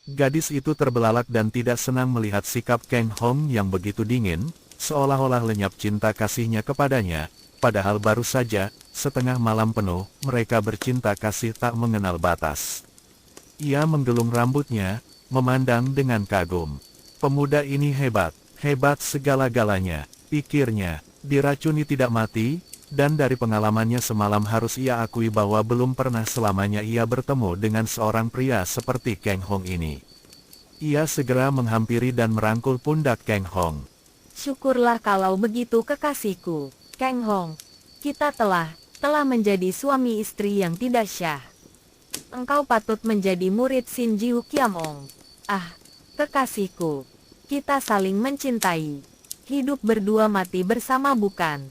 Gadis itu terbelalak dan tidak senang melihat sikap Kang Hong yang begitu dingin, seolah-olah lenyap cinta kasihnya kepadanya, padahal baru saja, setengah malam penuh, mereka bercinta kasih tak mengenal batas. Ia menggelung rambutnya, memandang dengan kagum. Pemuda ini hebat, hebat segala-galanya, pikirnya, diracuni tidak mati, dan dari pengalamannya semalam harus ia akui bahwa belum pernah selamanya ia bertemu dengan seorang pria seperti Kang Hong ini. Ia segera menghampiri dan merangkul pundak Kang Hong. Syukurlah kalau begitu kekasihku, Kang Hong. Kita telah menjadi suami istri yang tidak syah. Engkau patut menjadi murid Sin Jiu Kiamong. Ah, kekasihku, kita saling mencintai. Hidup berdua mati bersama bukan?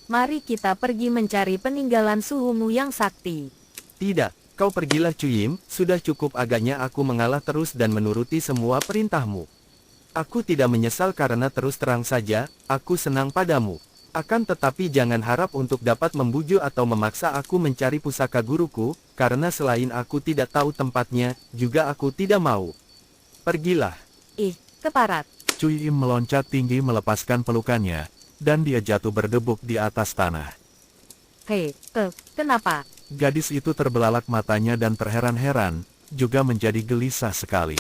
Mari kita pergi mencari peninggalan suhumu yang sakti. Tidak, kau pergilah Cuyim, sudah cukup agaknya aku mengalah terus dan menuruti semua perintahmu. Aku tidak menyesal karena terus terang saja, aku senang padamu. Akan tetapi jangan harap untuk dapat membujuk atau memaksa aku mencari pusaka guruku, karena selain aku tidak tahu tempatnya, juga aku tidak mau. Pergilah. Ih, keparat. Cui Im meloncat tinggi melepaskan pelukannya, dan dia jatuh berdebuk di atas tanah. Hei, kenapa? Gadis itu terbelalak matanya dan terheran-heran, juga menjadi gelisah sekali.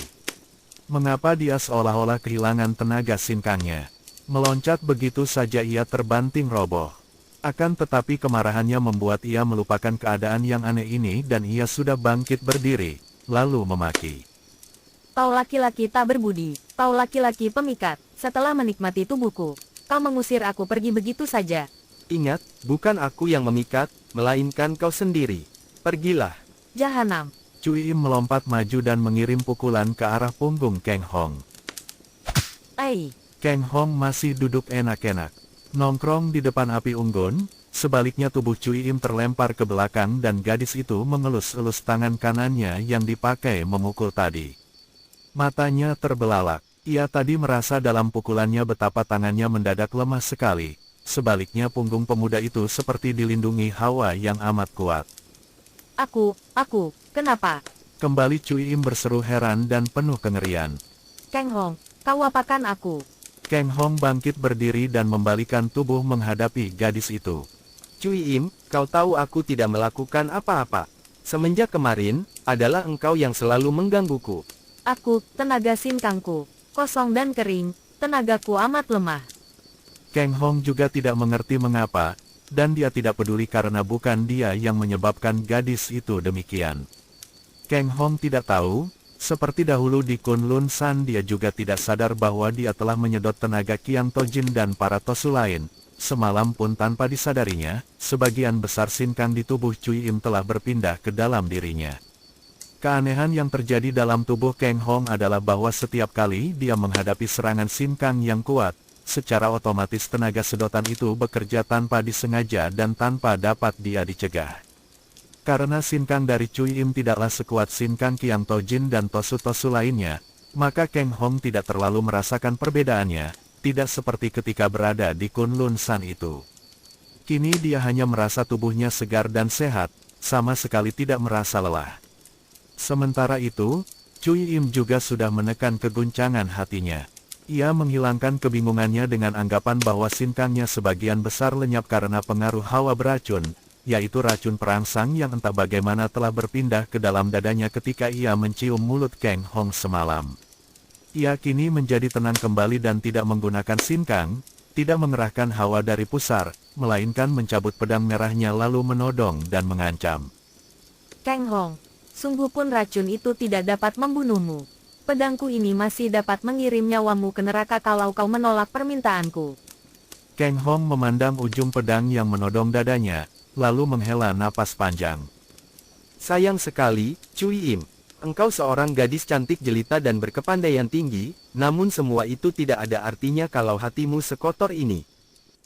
Mengapa dia seolah-olah kehilangan tenaga sinkangnya? Meloncat begitu saja ia terbanting roboh. Akan tetapi kemarahannya membuat ia melupakan keadaan yang aneh ini dan ia sudah bangkit berdiri, lalu memaki. Kau laki-laki tak berbudi, kau laki-laki pemikat, setelah menikmati tubuhku, kau mengusir aku pergi begitu saja. Ingat, bukan aku yang memikat, melainkan kau sendiri. Pergilah. Jahanam. Cui Im melompat maju dan mengirim pukulan ke arah punggung Kang Hong. Ai. Kang Hong masih duduk enak-enak, nongkrong di depan api unggun, sebaliknya tubuh Cui Im terlempar ke belakang dan gadis itu mengelus-elus tangan kanannya yang dipakai memukul tadi. Matanya terbelalak, ia tadi merasa dalam pukulannya betapa tangannya mendadak lemah sekali, sebaliknya punggung pemuda itu seperti dilindungi hawa yang amat kuat. Aku, kenapa? Kembali Cui Im berseru heran dan penuh kengerian. Kang Hong, kau apakan aku? Kang Hong bangkit berdiri dan membalikan tubuh menghadapi gadis itu. Cui Im, kau tahu aku tidak melakukan apa-apa. Semenjak kemarin, adalah engkau yang selalu menggangguku. Aku, tenaga sinkangku, kosong dan kering, tenagaku amat lemah. Kang Hong juga tidak mengerti mengapa, dan dia tidak peduli karena bukan dia yang menyebabkan gadis itu demikian. Kang Hong tidak tahu, seperti dahulu di Kunlun San dia juga tidak sadar bahwa dia telah menyedot tenaga Qian Tojin dan para Tosu lain. Semalam pun tanpa disadarinya, sebagian besar sinkang di tubuh Cui Im telah berpindah ke dalam dirinya. Keanehan yang terjadi dalam tubuh Kang Hong adalah bahwa setiap kali dia menghadapi serangan sinkang yang kuat, secara otomatis tenaga sedotan itu bekerja tanpa disengaja dan tanpa dapat dia dicegah. Karena sinkang dari Cui Im tidaklah sekuat sinkang Qian Tojin dan Tosu-Tosu lainnya, maka Kang Hong tidak terlalu merasakan perbedaannya, tidak seperti ketika berada di Kunlun San itu. Kini dia hanya merasa tubuhnya segar dan sehat, sama sekali tidak merasa lelah. Sementara itu, Cui Im juga sudah menekan keguncangan hatinya. Ia menghilangkan kebingungannya dengan anggapan bahwa sinkangnya sebagian besar lenyap karena pengaruh hawa beracun, yaitu racun perangsang yang entah bagaimana telah berpindah ke dalam dadanya ketika ia mencium mulut Kang Hong semalam. Ia kini menjadi tenang kembali dan tidak menggunakan sinkang, tidak mengerahkan hawa dari pusar, melainkan mencabut pedang merahnya lalu menodong dan mengancam. Kang Hong, sungguh pun racun itu tidak dapat membunuhmu. Pedangku ini masih dapat mengirim nyawamu ke neraka kalau kau menolak permintaanku. Kang Hong memandang ujung pedang yang menodong dadanya, lalu menghela napas panjang. Sayang sekali, Cui Im. Engkau seorang gadis cantik jelita dan berkepandaian tinggi, namun semua itu tidak ada artinya kalau hatimu sekotor ini.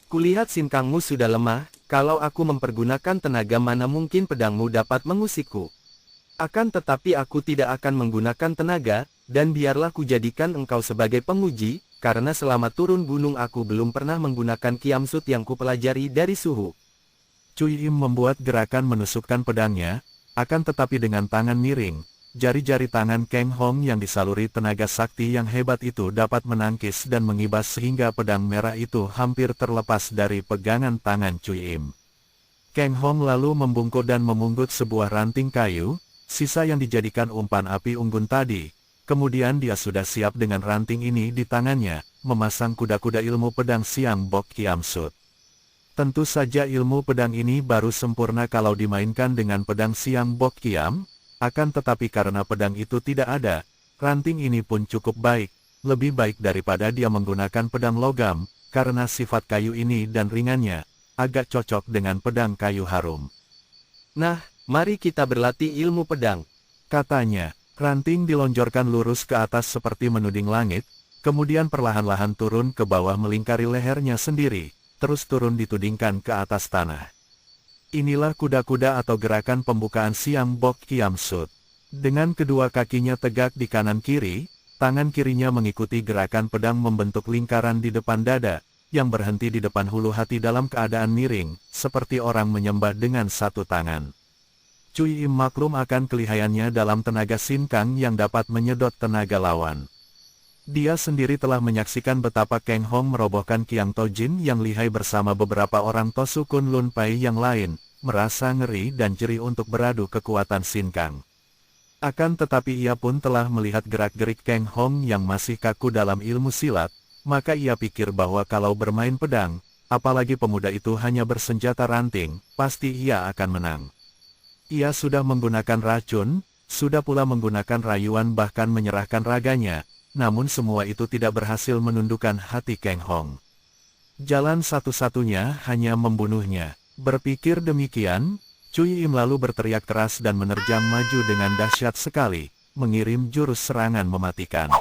Kulihat sinkangmu sudah lemah, kalau aku mempergunakan tenaga mana mungkin pedangmu dapat mengusikku. Akan tetapi aku tidak akan menggunakan tenaga, dan biarlah kujadikan engkau sebagai penguji, karena selama turun gunung aku belum pernah menggunakan kiamsut yang kupelajari dari suhu. Cui Im membuat gerakan menusukkan pedangnya, akan tetapi dengan tangan miring, jari-jari tangan Kang Hong yang disaluri tenaga sakti yang hebat itu dapat menangkis dan mengibas sehingga pedang merah itu hampir terlepas dari pegangan tangan Cui Im. Kang Hong lalu membungkuk dan memunggut sebuah ranting kayu, sisa yang dijadikan umpan api unggun tadi. Kemudian dia sudah siap dengan ranting ini di tangannya, memasang kuda-kuda ilmu pedang Siang Bok Kiam Sut. Tentu saja ilmu pedang ini baru sempurna kalau dimainkan dengan pedang Siang Bok Kiam, akan tetapi karena pedang itu tidak ada, ranting ini pun cukup baik, lebih baik daripada dia menggunakan pedang logam, karena sifat kayu ini dan ringannya, agak cocok dengan pedang kayu harum. Nah, mari kita berlatih ilmu pedang, katanya. Ranting dilonjorkan lurus ke atas seperti menuding langit, kemudian perlahan-lahan turun ke bawah melingkari lehernya sendiri, terus turun ditudingkan ke atas tanah. Inilah kuda-kuda atau gerakan pembukaan Siang Bok Kiam Sut. Dengan kedua kakinya tegak di kanan kiri, tangan kirinya mengikuti gerakan pedang membentuk lingkaran di depan dada, yang berhenti di depan hulu hati dalam keadaan miring, seperti orang menyembah dengan satu tangan. Cui Im maklum akan kelihayannya dalam tenaga Sin Kang yang dapat menyedot tenaga lawan. Dia sendiri telah menyaksikan betapa Kang Hong merobohkan Kiang Tojin yang lihai bersama beberapa orang Tosu Kun Lun Pai yang lain, merasa ngeri dan jeri untuk beradu kekuatan Sin Kang. Akan tetapi ia pun telah melihat gerak-gerik Kang Hong yang masih kaku dalam ilmu silat, maka ia pikir bahwa kalau bermain pedang, apalagi pemuda itu hanya bersenjata ranting, pasti ia akan menang. Ia sudah menggunakan racun, sudah pula menggunakan rayuan bahkan menyerahkan raganya, namun semua itu tidak berhasil menundukkan hati Kang Hong. Jalan satu-satunya hanya membunuhnya. Berpikir demikian, Cui Im lalu berteriak keras dan menerjang maju dengan dahsyat sekali, mengirim jurus serangan mematikan.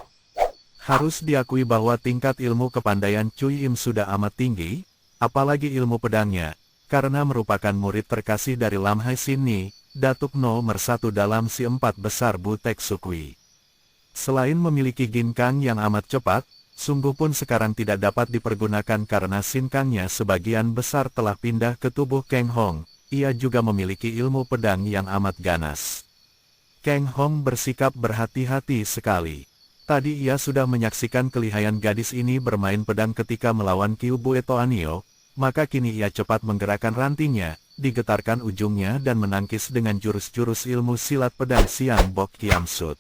Harus diakui bahwa tingkat ilmu kepandaian Cui Im sudah amat tinggi, apalagi ilmu pedangnya, karena merupakan murid terkasih dari Lam Hai Sin Ni, datuk nomor 1 dalam si 4 besar Butek Sukui. Selain memiliki ginkang yang amat cepat, sungguh pun sekarang tidak dapat dipergunakan karena sinkangnya sebagian besar telah pindah ke tubuh Kang Hong, ia juga memiliki ilmu pedang yang amat ganas. Kang Hong bersikap berhati-hati sekali. Tadi ia sudah menyaksikan kelihayan gadis ini bermain pedang ketika melawan Kiu Bueto Anio, maka kini ia cepat menggerakkan rantingnya, digetarkan ujungnya dan menangkis dengan jurus-jurus ilmu silat pedang Siang Bok Kiam Sut.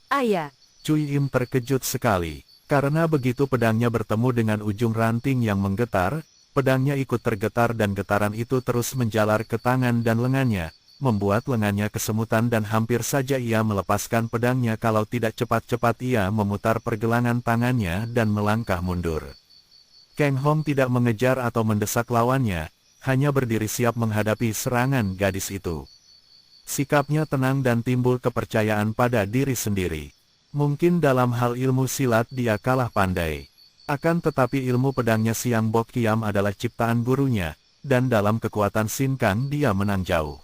Ayah, Cui Im terkejut sekali, karena begitu pedangnya bertemu dengan ujung ranting yang menggetar, pedangnya ikut tergetar dan getaran itu terus menjalar ke tangan dan lengannya, membuat lengannya kesemutan dan hampir saja ia melepaskan pedangnya kalau tidak cepat-cepat ia memutar pergelangan tangannya dan melangkah mundur. Kang Hong tidak mengejar atau mendesak lawannya, hanya berdiri siap menghadapi serangan gadis itu. Sikapnya tenang dan timbul kepercayaan pada diri sendiri. Mungkin dalam hal ilmu silat dia kalah pandai. Akan tetapi ilmu pedangnya Siang Bok Kiam adalah ciptaan gurunya, dan dalam kekuatan Sin Kang dia menang jauh.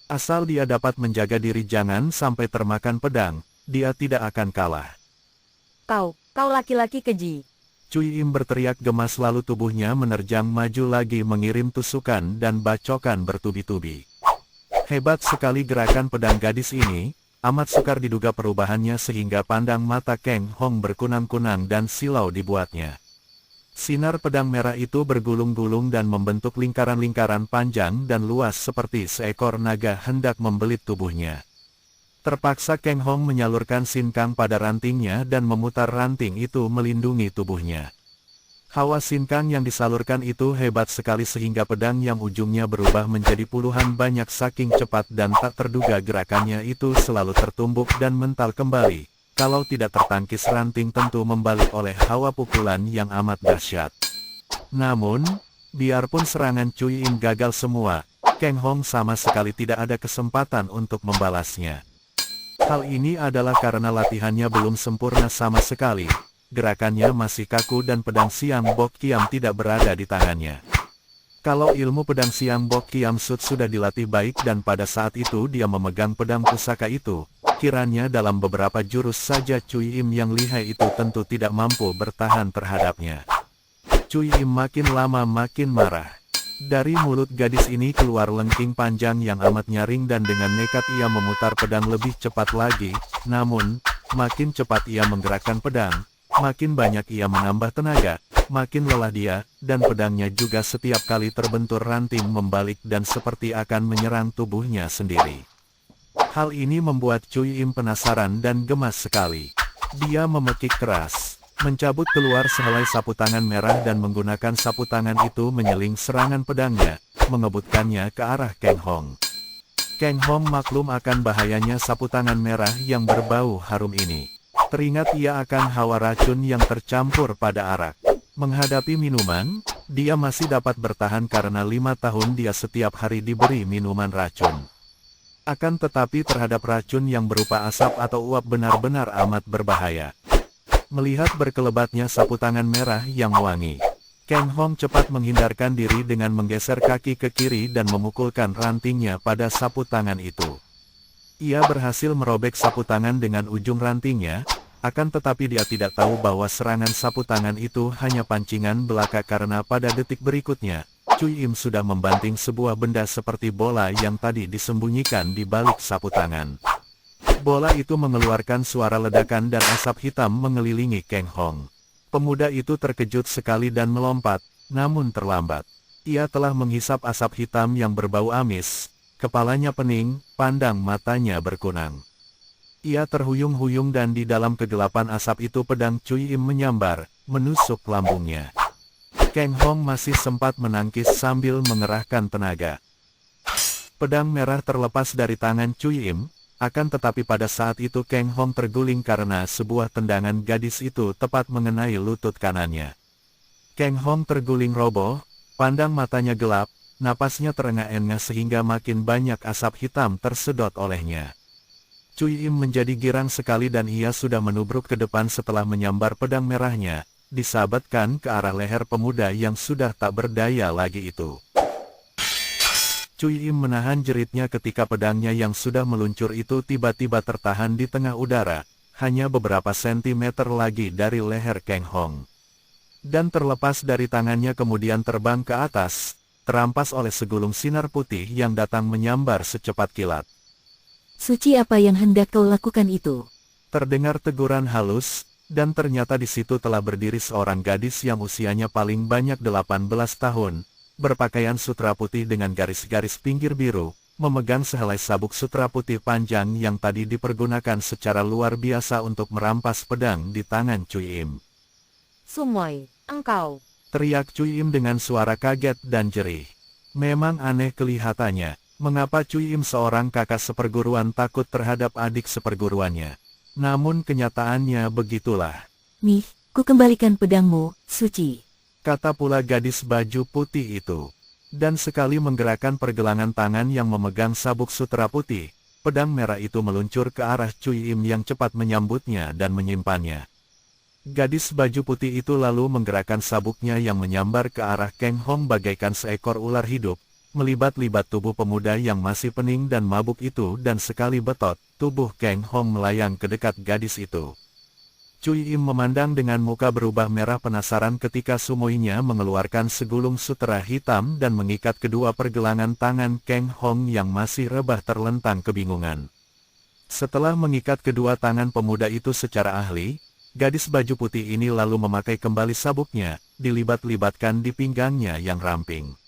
Asal dia dapat menjaga diri jangan sampai termakan pedang, dia tidak akan kalah. kau laki-laki keji. Cui Im berteriak gemas lalu tubuhnya menerjang maju lagi mengirim tusukan dan bacokan bertubi-tubi. Hebat sekali gerakan pedang gadis ini, amat sukar diduga perubahannya sehingga pandang mata Kang Hong berkunang-kunang dan silau dibuatnya. Sinar pedang merah itu bergulung-gulung dan membentuk lingkaran-lingkaran panjang dan luas seperti seekor naga hendak membelit tubuhnya. Terpaksa Kang Hong menyalurkan sinkang pada rantingnya dan memutar ranting itu melindungi tubuhnya. Hawa sinkang yang disalurkan itu hebat sekali sehingga pedang yang ujungnya berubah menjadi puluhan banyak saking cepat dan tak terduga gerakannya itu selalu tertumbuk dan mental kembali. Kalau tidak tertangkis ranting tentu membalik oleh hawa pukulan yang amat dahsyat. Namun, biarpun serangan Cui Im gagal semua, Kang Hong sama sekali tidak ada kesempatan untuk membalasnya. Hal ini adalah karena latihannya belum sempurna sama sekali. Gerakannya masih kaku dan pedang Siang Bok Kiam tidak berada di tangannya. Kalau ilmu pedang Siang Bok Kiam Sut sudah dilatih baik dan pada saat itu dia memegang pedang pusaka itu, kiranya dalam beberapa jurus saja Cui Im yang lihai itu tentu tidak mampu bertahan terhadapnya. Cui Im makin lama makin marah. Dari mulut gadis ini keluar lengking panjang yang amat nyaring dan dengan nekat ia memutar pedang lebih cepat lagi, namun, makin cepat ia menggerakkan pedang, makin banyak ia menambah tenaga, makin lelah dia, dan pedangnya juga setiap kali terbentur ranting membalik dan seperti akan menyerang tubuhnya sendiri. Hal ini membuat Cui Im penasaran dan gemas sekali. Dia memekik keras, mencabut keluar sehelai sapu tangan merah dan menggunakan sapu tangan itu menyeling serangan pedangnya, mengebutkannya ke arah Kang Hong. Kang Hong maklum akan bahayanya sapu tangan merah yang berbau harum ini. Teringat ia akan hawa racun yang tercampur pada arak. Menghadapi minuman, dia masih dapat bertahan karena 5 tahun dia setiap hari diberi minuman racun. Akan tetapi terhadap racun yang berupa asap atau uap benar-benar amat berbahaya. Melihat berkelebatnya sapu tangan merah yang wangi, Kang Hong cepat menghindarkan diri dengan menggeser kaki ke kiri dan memukulkan rantingnya pada sapu tangan itu. Ia berhasil merobek sapu tangan dengan ujung rantingnya, akan tetapi dia tidak tahu bahwa serangan sapu tangan itu hanya pancingan belaka karena pada detik berikutnya, Cui Im sudah membanting sebuah benda seperti bola yang tadi disembunyikan di balik sapu tangan. Bola itu mengeluarkan suara ledakan dan asap hitam mengelilingi Kang Hong. Pemuda itu terkejut sekali dan melompat, namun terlambat. Ia telah menghisap asap hitam yang berbau amis, kepalanya pening, pandang matanya berkunang. Ia terhuyung-huyung dan di dalam kegelapan asap itu pedang Cui Im menyambar, menusuk lambungnya. Kang Hong masih sempat menangkis sambil mengerahkan tenaga. Pedang merah terlepas dari tangan Cui Im, akan tetapi pada saat itu Kang Hong terguling karena sebuah tendangan gadis itu tepat mengenai lutut kanannya. Kang Hong terguling roboh, pandang matanya gelap, napasnya terengah-engah sehingga makin banyak asap hitam tersedot olehnya. Cui Im menjadi girang sekali dan ia sudah menubruk ke depan setelah menyambar pedang merahnya, disabetkan ke arah leher pemuda yang sudah tak berdaya lagi itu. Cui Im menahan jeritnya ketika pedangnya yang sudah meluncur itu tiba-tiba tertahan di tengah udara, hanya beberapa sentimeter lagi dari leher Kang Hong. Dan terlepas dari tangannya kemudian terbang ke atas, terampas oleh segulung sinar putih yang datang menyambar secepat kilat. Suci, apa yang hendak kau lakukan itu? Terdengar teguran halus, dan ternyata di situ telah berdiri seorang gadis yang usianya paling banyak 18 tahun. Berpakaian sutra putih dengan garis-garis pinggir biru, memegang sehelai sabuk sutra putih panjang yang tadi dipergunakan secara luar biasa untuk merampas pedang di tangan Cui Im. Sumoy, engkau. Teriak Cui Im dengan suara kaget dan jerih. Memang aneh kelihatannya, mengapa Cui Im seorang kakak seperguruan takut terhadap adik seperguruannya. Namun kenyataannya begitulah. Nih, ku kembalikan pedangmu, Suci. Kata pula gadis baju putih itu. Dan sekali menggerakkan pergelangan tangan yang memegang sabuk sutra putih, pedang merah itu meluncur ke arah Cui Im yang cepat menyambutnya dan menyimpannya. Gadis baju putih itu lalu menggerakkan sabuknya yang menyambar ke arah Kang Hong bagaikan seekor ular hidup, melibat-libat tubuh pemuda yang masih pening dan mabuk itu dan sekali betot, tubuh Kang Hong melayang ke dekat gadis itu. Cui Im memandang dengan muka berubah merah penasaran ketika sumoinya mengeluarkan segulung sutera hitam dan mengikat kedua pergelangan tangan Kang Hong yang masih rebah terlentang kebingungan. Setelah mengikat kedua tangan pemuda itu secara ahli, gadis baju putih ini lalu memakai kembali sabuknya, dilibat-libatkan di pinggangnya yang ramping.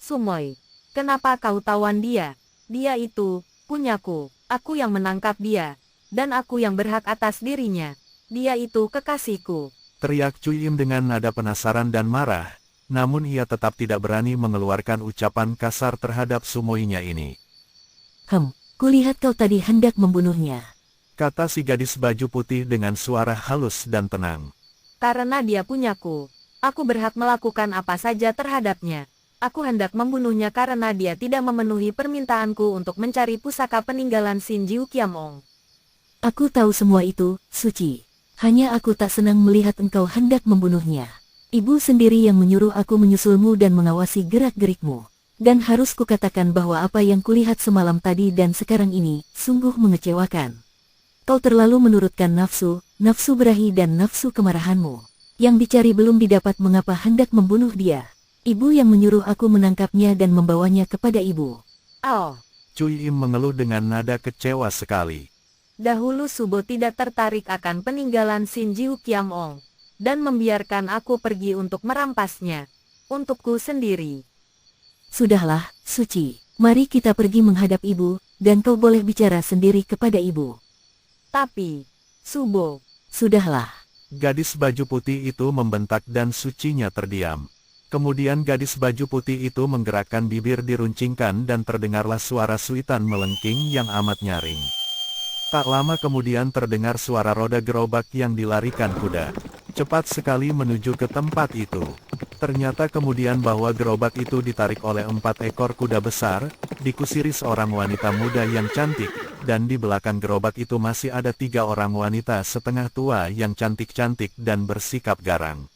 Sumoy, kenapa kau tawan dia? Dia itu, punyaku, aku yang menangkap dia, dan aku yang berhak atas dirinya. Dia itu kekasihku. Teriak Cui Im dengan nada penasaran dan marah, namun ia tetap tidak berani mengeluarkan ucapan kasar terhadap sumoinya ini. Kulihat kau tadi hendak membunuhnya. Kata si gadis baju putih dengan suara halus dan tenang. Karena dia punyaku, aku berhak melakukan apa saja terhadapnya. Aku hendak membunuhnya karena dia tidak memenuhi permintaanku untuk mencari pusaka peninggalan Sin Jiu Kiamong. Aku tahu semua itu, Suci. Hanya aku tak senang melihat engkau hendak membunuhnya. Ibu sendiri yang menyuruh aku menyusulmu dan mengawasi gerak-gerikmu. Dan harus kukatakan bahwa apa yang kulihat semalam tadi dan sekarang ini, sungguh mengecewakan. Kau terlalu menurutkan nafsu berahi dan nafsu kemarahanmu. Yang dicari belum didapat mengapa hendak membunuh dia. Ibu yang menyuruh aku menangkapnya dan membawanya kepada ibu. Oh, Cui Im mengeluh dengan nada kecewa sekali. dahulu Subo tidak tertarik akan peninggalan Shin Jiu Kiamong, dan membiarkan aku pergi untuk merampasnya. Untukku sendiri. Sudahlah, Suci. Mari kita pergi menghadap ibu, dan kau boleh bicara sendiri kepada ibu. Tapi, Subo, Sudahlah. Gadis baju putih itu membentak dan Sucinya terdiam. Kemudian gadis baju putih itu menggerakkan bibir diruncingkan dan terdengarlah suara suitan melengking yang amat nyaring. Tak lama kemudian terdengar suara roda gerobak yang dilarikan kuda. Cepat sekali menuju ke tempat itu. Ternyata kemudian bahwa gerobak itu ditarik oleh 4 ekor kuda besar, dikusiri seorang wanita muda yang cantik, dan di belakang gerobak itu masih ada 3 orang wanita setengah tua yang cantik-cantik dan bersikap garang.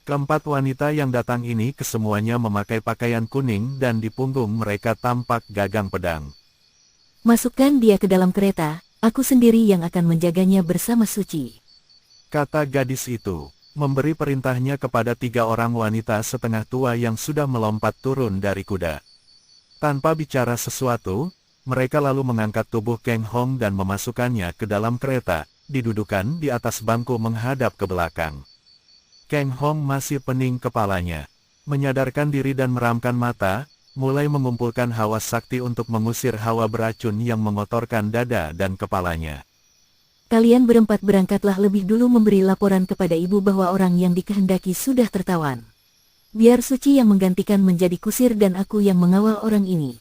Keempat wanita yang datang ini kesemuanya memakai pakaian kuning dan di punggung mereka tampak gagang pedang. Masukkan dia ke dalam kereta, aku sendiri yang akan menjaganya bersama Suci. Kata gadis itu, memberi perintahnya kepada 3 orang wanita setengah tua yang sudah melompat turun dari kuda. Tanpa bicara sesuatu, mereka lalu mengangkat tubuh Kang Hong dan memasukkannya ke dalam kereta, didudukan di atas bangku menghadap ke belakang. Kang Hong masih pening kepalanya, menyadarkan diri dan meramkan mata, mulai mengumpulkan hawa sakti untuk mengusir hawa beracun yang mengotorkan dada dan kepalanya. Kalian berempat berangkatlah lebih dulu memberi laporan kepada ibu bahwa orang yang dikehendaki sudah tertawan. Biar Suci yang menggantikan menjadi kusir dan aku yang mengawal orang ini.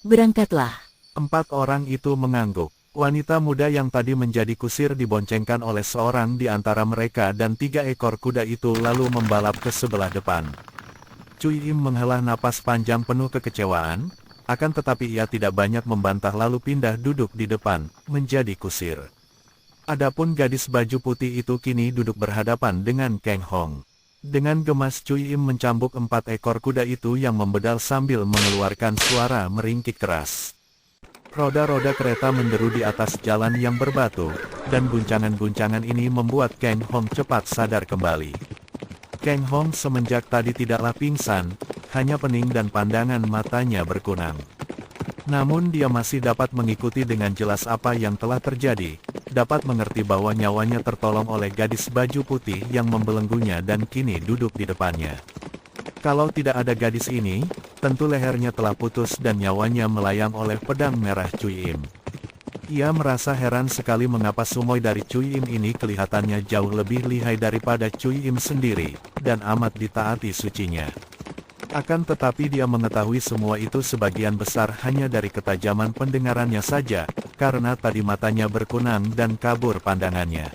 Berangkatlah. 4 orang itu mengangguk. Wanita muda yang tadi menjadi kusir diboncengkan oleh seorang di antara mereka dan 3 ekor kuda itu lalu membalap ke sebelah depan. Cui Im menghela napas panjang penuh kekecewaan, akan tetapi ia tidak banyak membantah lalu pindah duduk di depan, menjadi kusir. Adapun gadis baju putih itu kini duduk berhadapan dengan Kang Hong. Dengan gemas Cui Im mencambuk 4 ekor kuda itu yang membedal sambil mengeluarkan suara meringkik keras. Roda-roda kereta menderu di atas jalan yang berbatu, dan guncangan-guncangan ini membuat Kang Hong cepat sadar kembali. Kang Hong semenjak tadi tidaklah pingsan, hanya pening dan pandangan matanya berkunang. Namun dia masih dapat mengikuti dengan jelas apa yang telah terjadi, dapat mengerti bahwa nyawanya tertolong oleh gadis baju putih yang membelenggunya dan kini duduk di depannya. Kalau tidak ada gadis ini, tentu lehernya telah putus dan nyawanya melayang oleh pedang merah Cui Im. Ia merasa heran sekali mengapa sumoi dari Cui Im ini kelihatannya jauh lebih lihai daripada Cui Im sendiri, dan amat ditaati sucinya. Akan tetapi dia mengetahui semua itu sebagian besar hanya dari ketajaman pendengarannya saja, karena tadi matanya berkunang dan kabur pandangannya.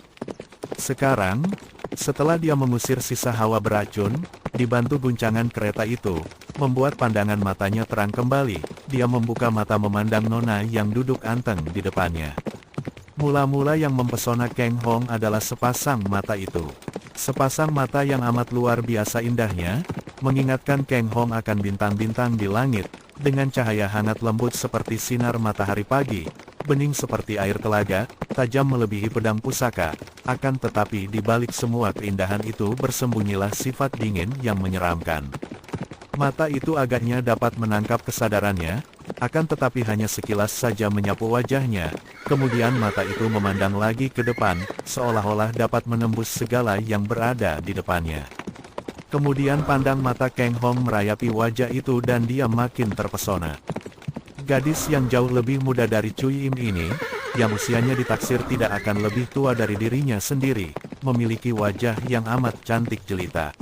Sekarang, setelah dia mengusir sisa hawa beracun, dibantu guncangan kereta itu, membuat pandangan matanya terang kembali, dia membuka mata memandang Nona yang duduk anteng di depannya. Mula-mula yang mempesona Kang Hong adalah sepasang mata itu. Sepasang mata yang amat luar biasa indahnya, mengingatkan Kang Hong akan bintang-bintang di langit, dengan cahaya hangat lembut seperti sinar matahari pagi, bening seperti air telaga, tajam melebihi pedang pusaka, akan tetapi di balik semua keindahan itu bersembunyilah sifat dingin yang menyeramkan. Mata itu agaknya dapat menangkap kesadarannya, akan tetapi hanya sekilas saja menyapu wajahnya, kemudian mata itu memandang lagi ke depan, seolah-olah dapat menembus segala yang berada di depannya. Kemudian pandang mata Kang Hong merayapi wajah itu dan dia makin terpesona. Gadis yang jauh lebih muda dari Cui Im ini, yang usianya ditaksir tidak akan lebih tua dari dirinya sendiri, memiliki wajah yang amat cantik jelita.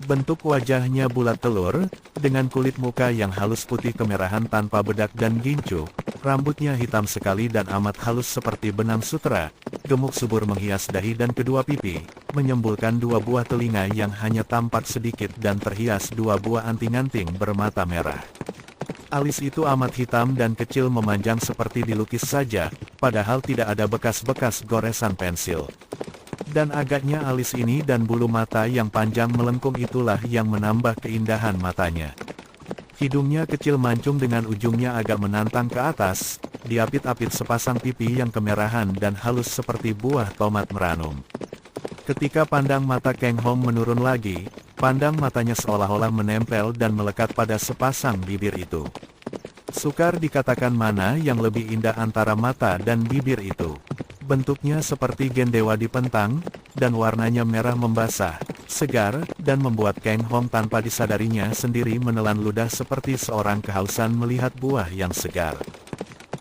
Bentuk wajahnya bulat telur, dengan kulit muka yang halus putih kemerahan tanpa bedak dan gincu, rambutnya hitam sekali dan amat halus seperti benang sutera, gemuk subur menghias dahi dan kedua pipi, menyembulkan 2 buah telinga yang hanya tampak sedikit dan terhias 2 buah anting-anting bermata merah. Alis itu amat hitam dan kecil memanjang seperti dilukis saja, padahal tidak ada bekas-bekas goresan pensil. Dan agaknya alis ini dan bulu mata yang panjang melengkung itulah yang menambah keindahan matanya. Hidungnya kecil mancung dengan ujungnya agak menantang ke atas, diapit-apit sepasang pipi yang kemerahan dan halus seperti buah tomat meranum. Ketika pandang mata Kang Hong menurun lagi, Pandang matanya seolah-olah menempel dan melekat pada sepasang bibir itu. Sukar dikatakan mana yang lebih indah antara mata dan bibir itu. Bentuknya seperti gendewa dipentang, dan warnanya merah membasah, segar, dan membuat Kang Hong tanpa disadarinya sendiri menelan ludah seperti seorang kehausan melihat buah yang segar.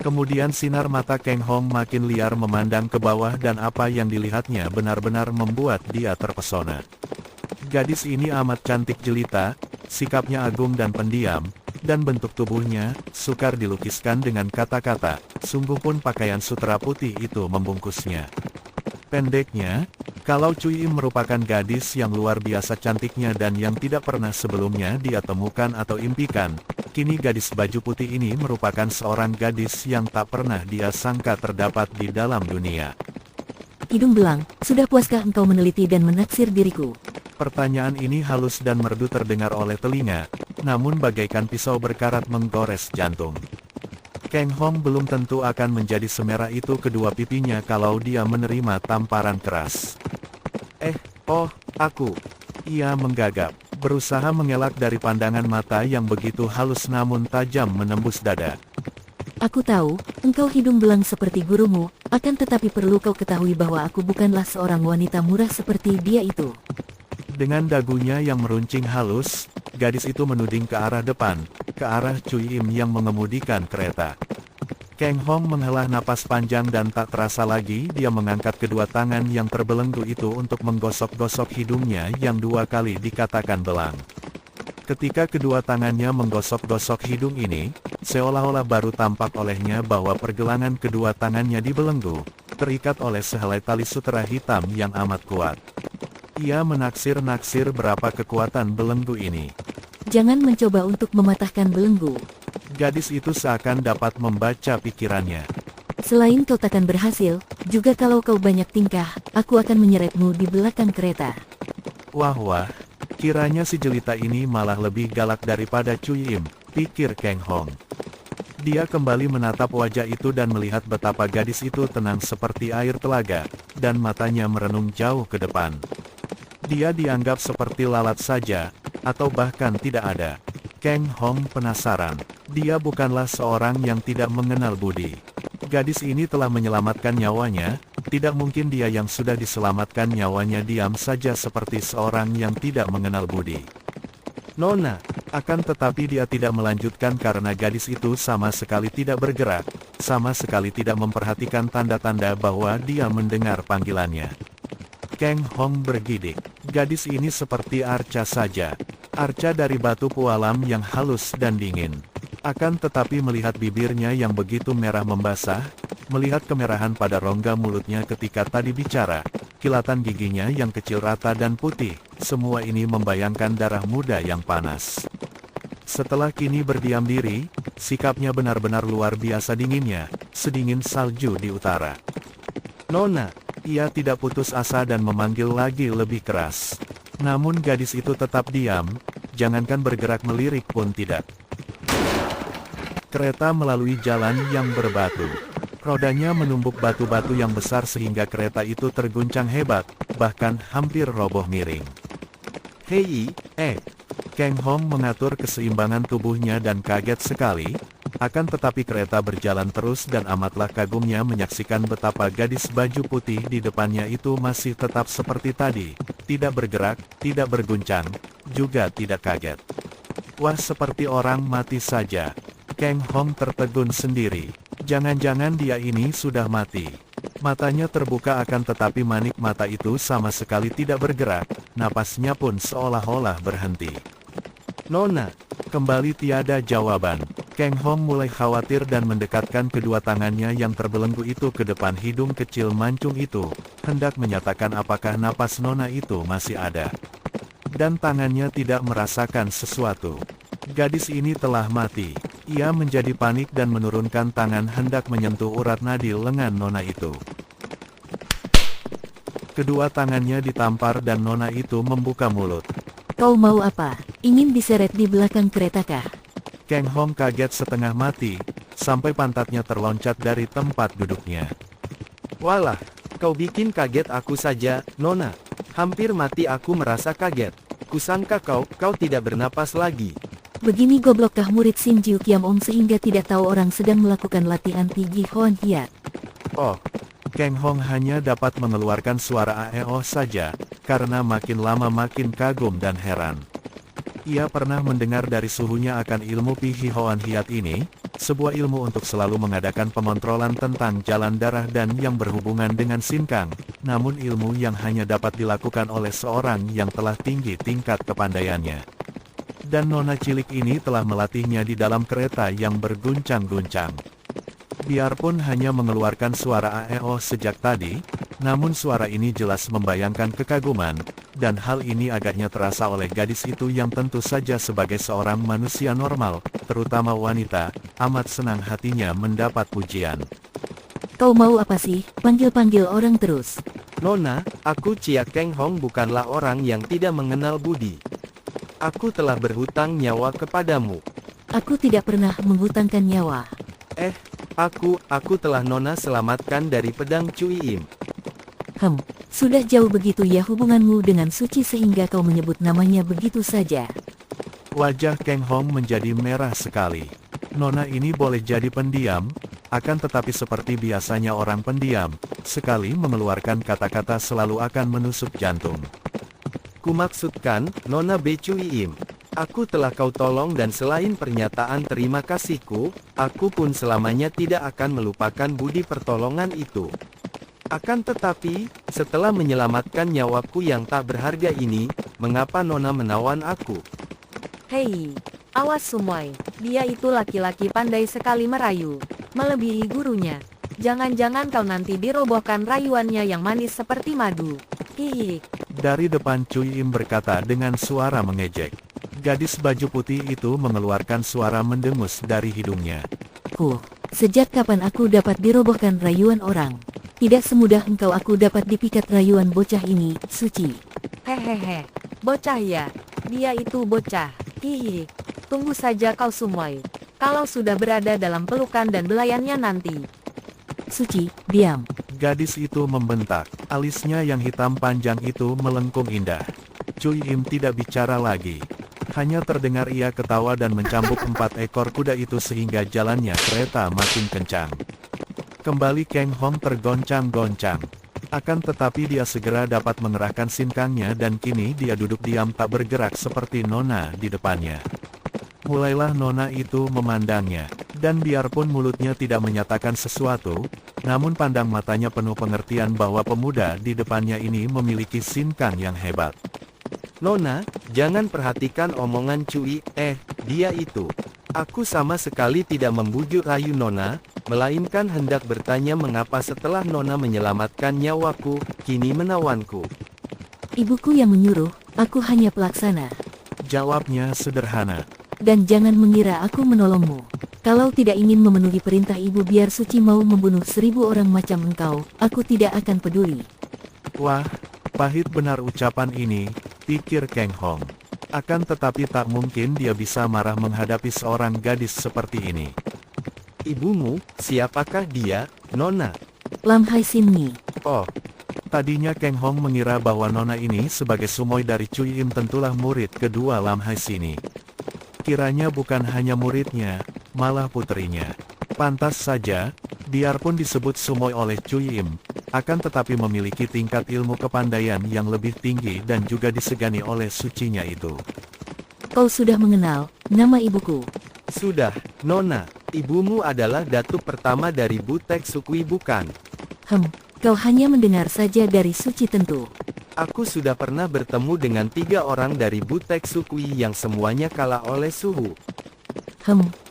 Kemudian sinar mata Kang Hong makin liar memandang ke bawah dan apa yang dilihatnya benar-benar membuat dia terpesona. Gadis ini amat cantik jelita, sikapnya agung dan pendiam, dan bentuk tubuhnya sukar dilukiskan dengan kata-kata, sungguh pun pakaian sutera putih itu membungkusnya. Pendeknya, kalau Cui Im merupakan gadis yang luar biasa cantiknya dan yang tidak pernah sebelumnya dia temukan atau impikan, kini gadis baju putih ini merupakan seorang gadis yang tak pernah dia sangka terdapat di dalam dunia. Hidung belang, sudah puaskah engkau meneliti dan menaksir diriku? Pertanyaan ini halus dan merdu terdengar oleh telinga, namun bagaikan pisau berkarat menggores jantung. Kang Hong belum tentu akan menjadi semerah itu kedua pipinya kalau dia menerima tamparan keras. Aku. Ia menggagap, berusaha mengelak dari pandangan mata yang begitu halus namun tajam menembus dada. Aku tahu, engkau hidung belang seperti gurumu, akan tetapi perlu kau ketahui bahwa aku bukanlah seorang wanita murah seperti dia itu. Dengan dagunya yang meruncing halus, gadis itu menuding ke arah depan, ke arah Cui Im yang mengemudikan kereta. Kang Hong menghela napas panjang dan tak terasa lagi dia mengangkat kedua tangan yang terbelenggu itu untuk menggosok-gosok hidungnya yang dua kali dikatakan belang. Ketika kedua tangannya menggosok-gosok hidung ini, seolah-olah baru tampak olehnya bahwa pergelangan kedua tangannya dibelenggu, terikat oleh sehelai tali sutera hitam yang amat kuat. Ia menaksir-naksir berapa kekuatan belenggu ini. Jangan mencoba untuk mematahkan belenggu. Gadis itu seakan dapat membaca pikirannya. Selain kau takkan berhasil, juga kalau kau banyak tingkah, aku akan menyeretmu di belakang kereta. Wah, kiranya si jelita ini malah lebih galak daripada Cui Im, pikir Kang Hong. Dia kembali menatap wajah itu dan melihat betapa gadis itu tenang seperti air telaga, dan matanya merenung jauh ke depan. Dia dianggap seperti lalat saja, atau bahkan tidak ada. Kang Hong penasaran. Dia bukanlah seorang yang tidak mengenal budi. Gadis ini telah menyelamatkan nyawanya, tidak mungkin dia yang sudah diselamatkan nyawanya diam saja seperti seorang yang tidak mengenal budi. Nona, akan tetapi dia tidak melanjutkan karena gadis itu sama sekali tidak bergerak, sama sekali tidak memperhatikan tanda-tanda bahwa dia mendengar panggilannya. Kang Hong bergidik. Gadis ini seperti arca saja. Arca dari batu pualam yang halus dan dingin. Akan tetapi melihat bibirnya yang begitu merah membasah, melihat kemerahan pada rongga mulutnya ketika tadi bicara, kilatan giginya yang kecil rata dan putih, semua ini membayangkan darah muda yang panas. Setelah kini berdiam diri, sikapnya benar-benar luar biasa dinginnya, sedingin salju di utara. Nona, ia tidak putus asa dan memanggil lagi lebih keras. Namun gadis itu tetap diam, jangankan bergerak melirik pun tidak. Kereta melalui jalan yang berbatu. Rodanya menumbuk batu-batu yang besar sehingga kereta itu terguncang hebat, bahkan hampir roboh miring. Hei, Kang Hong mengatur keseimbangan tubuhnya dan kaget sekali, akan tetapi kereta berjalan terus dan amatlah kagumnya menyaksikan betapa gadis baju putih di depannya itu masih tetap seperti tadi, tidak bergerak, tidak berguncang, juga tidak kaget. Wah, seperti orang mati saja. Kang Hong tertegun sendiri. Jangan-jangan dia ini sudah mati. Matanya terbuka akan tetapi manik mata itu sama sekali tidak bergerak, napasnya pun seolah-olah berhenti. Nona, kembali tiada jawaban. Kang Hong mulai khawatir dan mendekatkan kedua tangannya yang terbelenggu itu ke depan hidung kecil mancung itu, hendak menyatakan apakah napas Nona itu masih ada. Dan tangannya tidak merasakan sesuatu. Gadis ini telah mati. Ia menjadi panik dan menurunkan tangan hendak menyentuh urat nadi lengan Nona itu. Kedua tangannya ditampar dan Nona itu membuka mulut. Kau mau apa? Ingin diseret di belakang keretakah? Kang Hong kaget setengah mati, sampai pantatnya terloncat dari tempat duduknya. Walah, kau bikin kaget aku saja, Nona. Hampir mati aku merasa kaget. Kusangka kau tidak bernapas lagi. Begini goblokkah murid Sin Jiu Kiam Ong sehingga tidak tahu orang sedang melakukan latihan tinggi Hoan Hiat. Oh, Kang Hong hanya dapat mengeluarkan suara aeo saja, karena makin lama makin kagum dan heran. Ia pernah mendengar dari suhunya akan ilmu Pihi Hoan Hiat ini, sebuah ilmu untuk selalu mengadakan pemontrolan tentang jalan darah dan yang berhubungan dengan Sin Kang, namun ilmu yang hanya dapat dilakukan oleh seorang yang telah tinggi tingkat kepandaiannya. Dan nona cilik ini telah melatihnya di dalam kereta yang berguncang-guncang. Biarpun hanya mengeluarkan suara aeo sejak tadi, namun suara ini jelas membayangkan kekaguman, dan hal ini agaknya terasa oleh gadis itu yang tentu saja sebagai seorang manusia normal, terutama wanita, amat senang hatinya mendapat pujian. Kau mau apa sih? Panggil-panggil orang terus. Nona, aku Chia Kang Hong bukanlah orang yang tidak mengenal budi. Aku telah berhutang nyawa kepadamu. Aku tidak pernah menghutangkan nyawa. Aku telah Nona selamatkan dari pedang Cui Im. Sudah jauh begitu ya hubunganmu dengan Suci sehingga kau menyebut namanya begitu saja. Wajah Kang Hong menjadi merah sekali. Nona ini boleh jadi pendiam, akan tetapi seperti biasanya orang pendiam, sekali mengeluarkan kata-kata selalu akan menusuk jantung. Kumaksudkan, Nona Be Cui Im. Aku telah kau tolong dan selain pernyataan terima kasihku, aku pun selamanya tidak akan melupakan budi pertolongan itu. Akan tetapi, setelah menyelamatkan nyawaku yang tak berharga ini, mengapa Nona menawan aku? Hei, awas Sumoy, dia itu laki-laki pandai sekali merayu, melebihi gurunya. Jangan-jangan kau nanti dirobohkan rayuannya yang manis seperti madu. Hihi. Dari depan Cui Im berkata dengan suara mengejek. Gadis baju putih itu mengeluarkan suara mendengus dari hidungnya. Sejak kapan aku dapat dirobohkan rayuan orang? Tidak semudah engkau aku dapat dipikat rayuan bocah ini, Suci. Hehehe, bocah ya, dia itu bocah. Hihi. Tunggu saja kau Sumoy. Kalau sudah berada dalam pelukan dan belayannya nanti. Suci, diam. Gadis itu membentak, alisnya yang hitam panjang itu melengkung indah. Cui Im tidak bicara lagi. Hanya terdengar ia ketawa dan mencambuk 4 ekor kuda itu sehingga jalannya kereta makin kencang. Kembali Kang Hong tergoncang-goncang. Akan tetapi dia segera dapat mengerahkan Sin Kangnya dan kini dia duduk diam tak bergerak seperti Nona di depannya. Mulailah Nona itu memandangnya, dan biarpun mulutnya tidak menyatakan sesuatu, namun pandang matanya penuh pengertian bahwa pemuda di depannya ini memiliki Sin Kang yang hebat. Nona, jangan perhatikan omongan Cui, dia itu. Aku sama sekali tidak membujuk rayu Nona, melainkan hendak bertanya mengapa setelah Nona menyelamatkan nyawaku, kini menawanku. Ibuku yang menyuruh, aku hanya pelaksana. Jawabnya sederhana. Dan jangan mengira aku menolongmu. Kalau tidak ingin memenuhi perintah ibu biar Suci mau membunuh 1000 orang macam engkau, aku tidak akan peduli. Wah, pahit benar ucapan ini, pikir Kang Hong. Akan tetapi tak mungkin dia bisa marah menghadapi seorang gadis seperti ini. Ibumu, siapakah dia, Nona? Lam Hai Sin Ni. Oh, Tadinya Kang Hong mengira bahwa Nona ini sebagai Sumoy dari Cui Im tentulah murid kedua Lam Hai Sini. Kiranya bukan hanya muridnya, malah puterinya. Pantas saja, biarpun disebut Sumoy oleh Cui Im, akan tetapi memiliki tingkat ilmu kepandaian yang lebih tinggi dan juga disegani oleh sucinya itu. Kau sudah mengenal nama ibuku. sudah, Nona. Ibumu adalah datuk pertama dari Butek Sukui bukan? Kau hanya mendengar saja dari Suci tentu. Aku sudah pernah bertemu dengan 3 orang dari Butek Sukui yang semuanya kalah oleh suhu.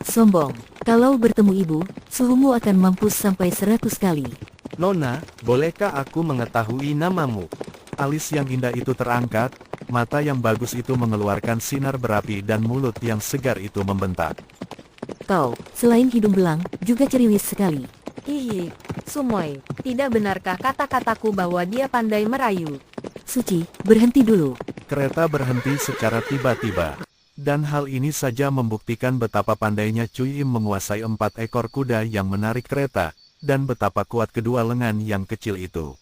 Sombong. Kalau bertemu ibu, suhumu akan mampus sampai 100 kali. Nona, bolehkah aku mengetahui namamu? Alis yang indah itu terangkat, mata yang bagus itu mengeluarkan sinar berapi dan mulut yang segar itu membentak. Kau, selain hidung belang, juga ceriwis sekali. Hihi, Sumoy, tidak benarkah kata-kataku bahwa dia pandai merayu? Suci, berhenti dulu. Kereta berhenti secara tiba-tiba. Dan hal ini saja membuktikan betapa pandainya Cui Im menguasai 4 ekor kuda yang menarik kereta, dan betapa kuat kedua lengan yang kecil itu.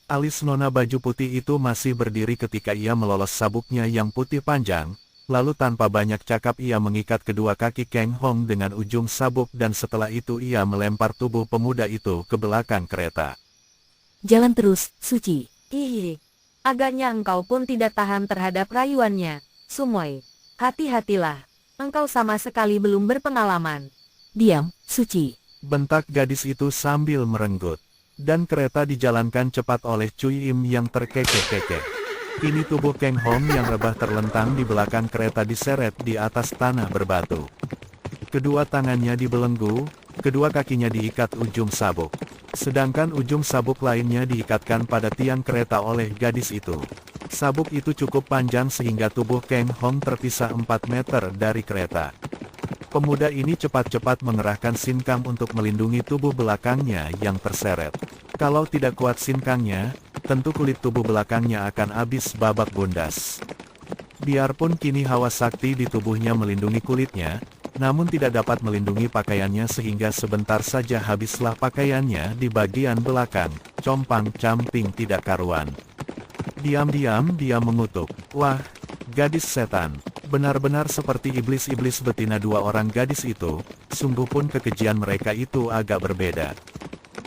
Alis nona baju putih itu masih berdiri ketika ia melolos sabuknya yang putih panjang, lalu tanpa banyak cakap ia mengikat kedua kaki Kang Hong dengan ujung sabuk dan setelah itu ia melempar tubuh pemuda itu ke belakang kereta. Jalan terus, Suci. Hihi. Agaknya engkau pun tidak tahan terhadap rayuannya, Sumoy. Hati-hatilah. Engkau sama sekali belum berpengalaman. Diam, Suci. Bentak gadis itu sambil merenggut. Dan kereta dijalankan cepat oleh Cui Im yang terkekeh-kekeh. Kini tubuh Kang Hong yang rebah terlentang di belakang kereta diseret di atas tanah berbatu. Kedua tangannya dibelenggu, kedua kakinya diikat ujung sabuk. Sedangkan ujung sabuk lainnya diikatkan pada tiang kereta oleh gadis itu. Sabuk itu cukup panjang sehingga tubuh Kang Hong terpisah 4 meter dari kereta. Pemuda ini cepat-cepat mengerahkan sinkang untuk melindungi tubuh belakangnya yang terseret. Kalau tidak kuat sinkangnya, tentu kulit tubuh belakangnya akan habis babak bundas. Biarpun kini hawa sakti di tubuhnya melindungi kulitnya, namun tidak dapat melindungi pakaiannya sehingga sebentar saja habislah pakaiannya di bagian belakang, compang-camping tidak karuan. Diam-diam dia mengutuk, "Wah, gadis setan, benar-benar seperti iblis-iblis betina." Dua orang gadis itu, sungguh pun kekejian mereka itu agak berbeda.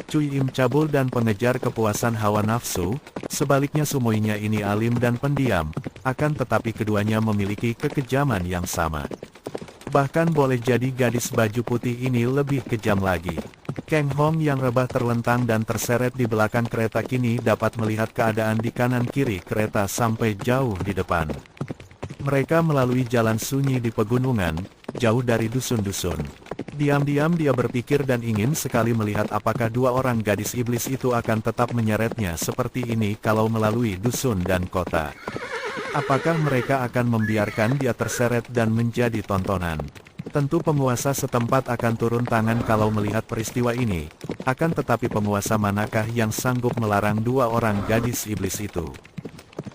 Cui Im cabul dan pengejar kepuasan hawa nafsu, sebaliknya Sumoynya ini alim dan pendiam, akan tetapi keduanya memiliki kekejaman yang sama. Bahkan boleh jadi gadis baju putih ini lebih kejam lagi. Kang Hong yang rebah terlentang dan terseret di belakang kereta kini dapat melihat keadaan di kanan kiri kereta sampai jauh di depan. Mereka melalui jalan sunyi di pegunungan, jauh dari dusun-dusun. Diam-diam dia berpikir dan ingin sekali melihat apakah dua orang gadis iblis itu akan tetap menyeretnya seperti ini kalau melalui dusun dan kota. Apakah mereka akan membiarkan dia terseret dan menjadi tontonan? Tentu penguasa setempat akan turun tangan kalau melihat peristiwa ini. Akan tetapi penguasa manakah yang sanggup melarang dua orang gadis iblis itu?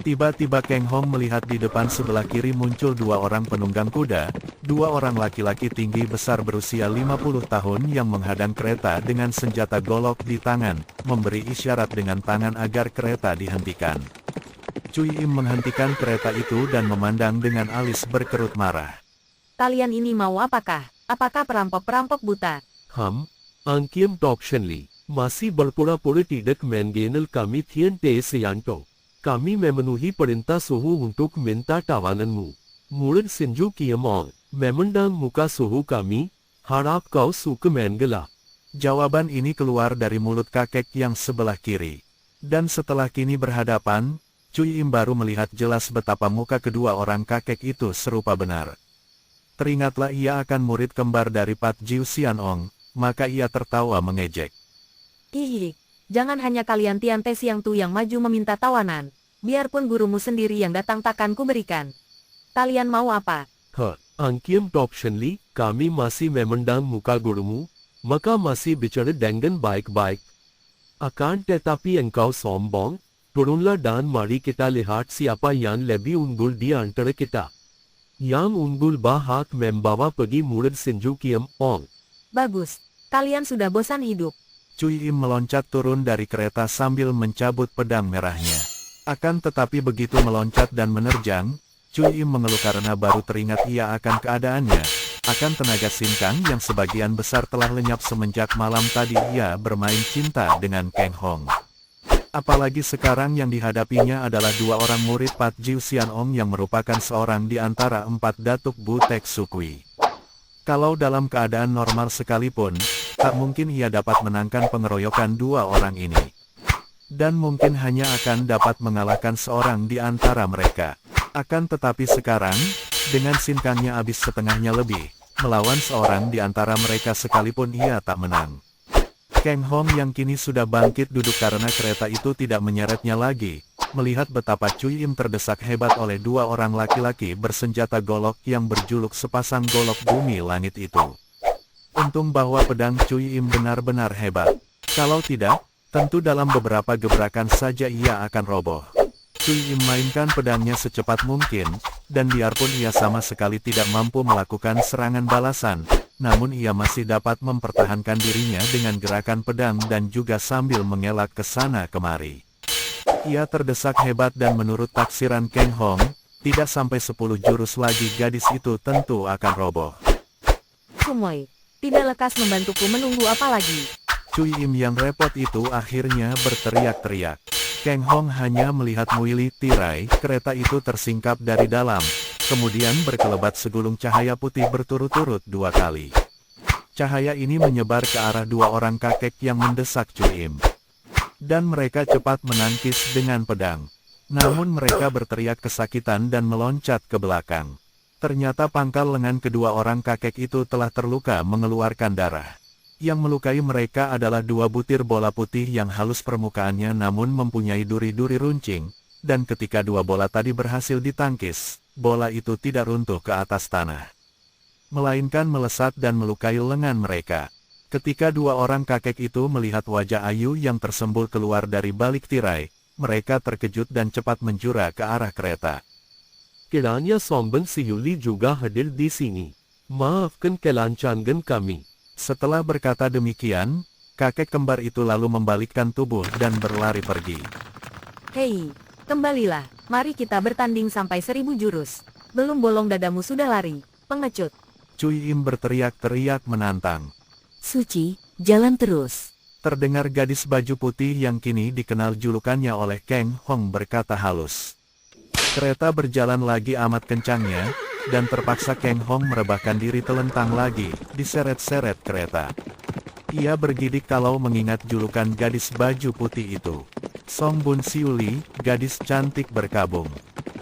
Tiba-tiba Kang Hong melihat di depan sebelah kiri muncul dua orang penunggang kuda, dua orang laki-laki tinggi besar berusia 50 tahun yang menghadang kereta dengan senjata golok di tangan, memberi isyarat dengan tangan agar kereta dihentikan. Cui Im menghentikan kereta itu dan memandang dengan alis berkerut marah. Kalian ini mau apakah? Apakah perampok-perampok buta? Angkiem Tokshenli, masih berpura-pura tidak mengenal kami Tian-Te Sianto. Kami memenuhi perintah suhu untuk minta tawananmu. Murid Sinju Kiamong, memandang muka suhu kami, harap kau suka mengelak. Jawaban ini keluar dari mulut kakek yang sebelah kiri. Dan setelah kini berhadapan, Cui Im baru melihat jelas betapa muka kedua orang kakek itu serupa benar. Teringatlah ia akan murid kembar dari Pat Jiu Xianong, maka ia tertawa mengejek. Hihi, jangan hanya kalian Tian-Te Siang Tu yang maju meminta tawanan. Biarpun gurumu sendiri yang datang takkan kuberikan. Kalian mau apa? Angkiem Tokshenli, kami masih memandang muka gurumu, maka masih bicara dengan baik-baik. Akan tetapi engkau sombong, turunlah dan mari kita lihat siapa yang lebih unggul di antara kita. Yang unggul bahak membawa pergi murid Sinju Kiamong. Bagus, kalian sudah bosan hidup. Cui Im meloncat turun dari kereta sambil mencabut pedang merahnya. Akan tetapi begitu meloncat dan menerjang, Cui Im mengeluh karena baru teringat ia akan keadaannya, akan tenaga sinkang yang sebagian besar telah lenyap semenjak malam tadi ia bermain cinta dengan Kang Hong. Apalagi sekarang yang dihadapinya adalah dua orang murid Pat Jiu Xianong yang merupakan seorang di antara 4 datuk Butek Sukui. Kalau dalam keadaan normal sekalipun, tak mungkin ia dapat menangkan pengeroyokan dua orang ini. Dan mungkin hanya akan dapat mengalahkan seorang di antara mereka. Akan tetapi sekarang, dengan sinkangnya habis setengahnya lebih, melawan seorang di antara mereka sekalipun ia tak menang. Kang Hong yang kini sudah bangkit duduk karena kereta itu tidak menyeretnya lagi, melihat betapa Cui Im terdesak hebat oleh dua orang laki-laki bersenjata golok yang berjuluk sepasang golok bumi langit itu. Untung bahwa pedang Cui Im benar-benar hebat. Kalau tidak, tentu dalam beberapa gebrakan saja ia akan roboh. Cui Im mainkan pedangnya secepat mungkin, dan biarpun ia sama sekali tidak mampu melakukan serangan balasan, namun ia masih dapat mempertahankan dirinya dengan gerakan pedang dan juga sambil mengelak ke sana kemari. Ia terdesak hebat dan menurut taksiran Kang Hong, tidak sampai 10 jurus lagi gadis itu tentu akan roboh. Sumoy, tidak lekas membantuku, menunggu apa lagi? Cui Im yang repot itu akhirnya berteriak-teriak. Kang Hong hanya melihat Muili tirai kereta itu tersingkap dari dalam, kemudian berkelebat segulung cahaya putih berturut-turut 2 kali. Cahaya ini menyebar ke arah 2 orang kakek yang mendesak Cui Im. Dan mereka cepat menangkis dengan pedang. Namun mereka berteriak kesakitan dan meloncat ke belakang. Ternyata pangkal lengan kedua orang kakek itu telah terluka mengeluarkan darah. Yang melukai mereka adalah 2 butir bola putih yang halus permukaannya namun mempunyai duri-duri runcing, dan ketika 2 bola tadi berhasil ditangkis, bola itu tidak runtuh ke atas tanah, melainkan melesat dan melukai lengan mereka. Ketika 2 orang kakek itu melihat wajah Ayu yang tersembul keluar dari balik tirai, mereka terkejut dan cepat menjura ke arah kereta. Kiranya Songbun Siuli juga hadir di sini. Maafkan kelancangan kami. Setelah berkata demikian, kakek kembar itu lalu membalikkan tubuh dan berlari pergi. Hei, kembalilah, mari kita bertanding sampai 1000 jurus. Belum bolong dadamu sudah lari, pengecut. Cui Im berteriak-teriak menantang. Suci, jalan terus. Terdengar gadis baju putih yang kini dikenal julukannya oleh Kang Hong berkata halus. Kereta berjalan lagi amat kencangnya, dan terpaksa Kang Hong merebahkan diri telentang lagi, diseret-seret kereta. Ia bergidik kalau mengingat julukan gadis baju putih itu. Songbun Siuli, gadis cantik berkabung.